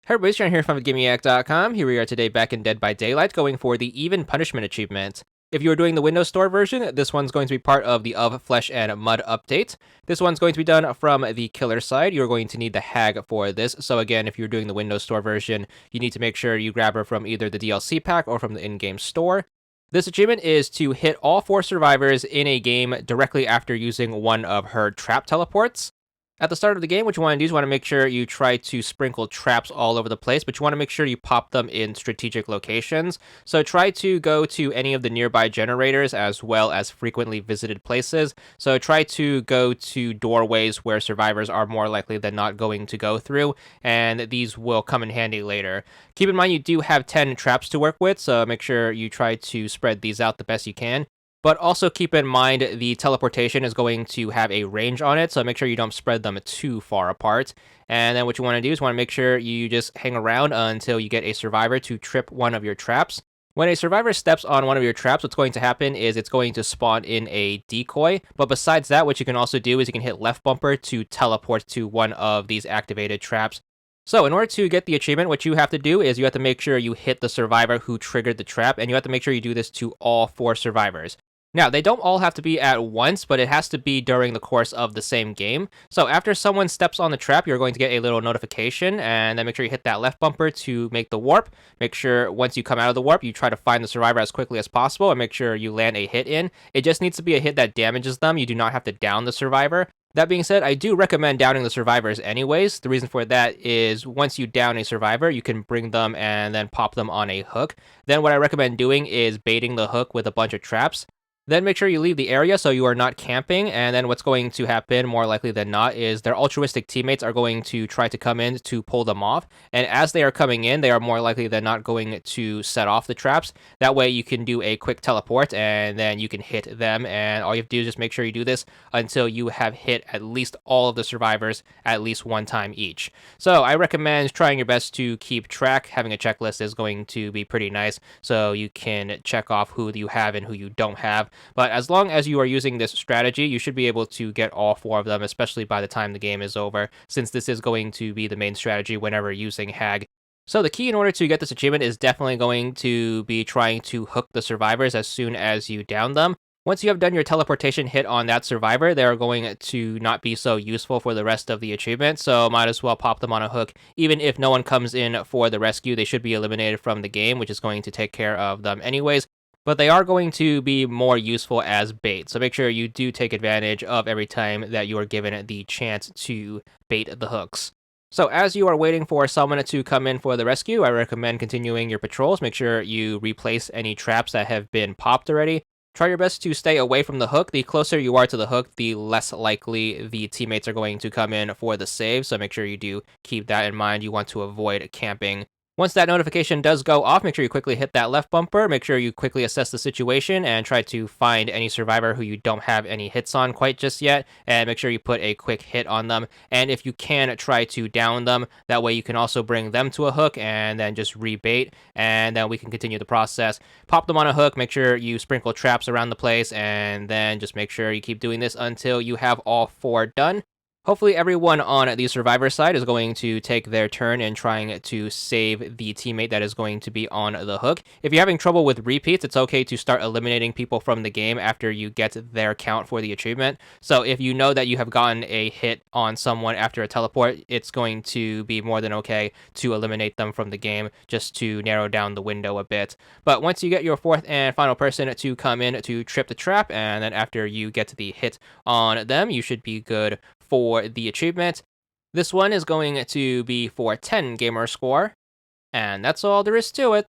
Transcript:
Hey everybody, it's John here from VidGamiac.com. Here we are today back in Dead by Daylight going for the Even Punishment achievement. If you are doing the Windows Store version, this one's going to be part of the Of Flesh and Mud update. This one's going to be done from the killer side. You're going to need the hag for this. So again, if you're doing the Windows Store version, you need to make sure you grab her from either the DLC pack or from the in-game store. This achievement is to hit all 4 survivors in a game directly after using one of her trap teleports. At the start of the game, what you want to do is you want to make sure you try to sprinkle traps all over the place, but you want to make sure you pop them in strategic locations. So try to go to any of the nearby generators as well as frequently visited places. So try to go to doorways where survivors are more likely than not going to go through, and these will come in handy later. Keep in mind you do have 10 traps to work with, so make sure you try to spread these out the best you can. But also keep in mind the teleportation is going to have a range on it, so make sure you don't spread them too far apart. And then what you want to do is want to make sure you just hang around until you get a survivor to trip one of your traps. When a survivor steps on one of your traps, what's going to happen is it's going to spawn in a decoy. But besides that, what you can also do is you can hit left bumper to teleport to one of these activated traps. So in order to get the achievement, what you have to do is you have to make sure you hit the survivor who triggered the trap, and you have to make sure you do this to all 4 survivors. Now, they don't all have to be at once, but it has to be during the course of the same game. So after someone steps on the trap, you're going to get a little notification, and then make sure you hit that left bumper to make the warp. Make sure once you come out of the warp, you try to find the survivor as quickly as possible, and make sure you land a hit in. It just needs to be a hit that damages them. You do not have to down the survivor. That being said, I do recommend downing the survivors anyways. The reason for that is once you down a survivor, you can bring them and then pop them on a hook. Then what I recommend doing is baiting the hook with a bunch of traps. Then make sure you leave the area so you are not camping, and then what's going to happen, more likely than not, is their altruistic teammates are going to try to come in to pull them off, and as they are coming in, they are more likely than not going to set off the traps. That way you can do a quick teleport, and then you can hit them, and all you have to do is just make sure you do this until you have hit at least all of the survivors at least one time each. So I recommend trying your best to keep track. Having a checklist is going to be pretty nice, so you can check off who you have and who you don't have. But as long as you are using this strategy, you should be able to get all 4 of them, especially by the time the game is over, since this is going to be the main strategy whenever using Hag. So the key in order to get this achievement is definitely going to be trying to hook the survivors as soon as you down them. Once you have done your teleportation hit on that survivor, they are going to not be so useful for the rest of the achievement, so might as well pop them on a hook. Even if no one comes in for the rescue, they should be eliminated from the game, which is going to take care of them anyways. But they are going to be more useful as bait. So make sure you do take advantage of every time that you are given the chance to bait the hooks. So as you are waiting for someone to come in for the rescue, I recommend continuing your patrols. Make sure you replace any traps that have been popped already. Try your best to stay away from the hook. The closer you are to the hook, the less likely the teammates are going to come in for the save. So make sure you do keep that in mind. You want to avoid camping. Once that notification does go off, make sure you quickly hit that left bumper. Make sure you quickly assess the situation and try to find any survivor who you don't have any hits on quite just yet. And make sure you put a quick hit on them. And if you can, try to down them. That way you can also bring them to a hook and then just rebait. And then we can continue the process. Pop them on a hook. Make sure you sprinkle traps around the place. And then just make sure you keep doing this until you have all 4 done. Hopefully everyone on the survivor side is going to take their turn in trying to save the teammate that is going to be on the hook. If you're having trouble with repeats, it's okay to start eliminating people from the game after you get their count for the achievement. So if you know that you have gotten a hit on someone after a teleport, it's going to be more than okay to eliminate them from the game just to narrow down the window a bit. But once you get your 4th and final person to come in to trip the trap, and then after you get the hit on them, you should be good for the achievement. This one is going to be for 10 gamer score, and that's all there is to it.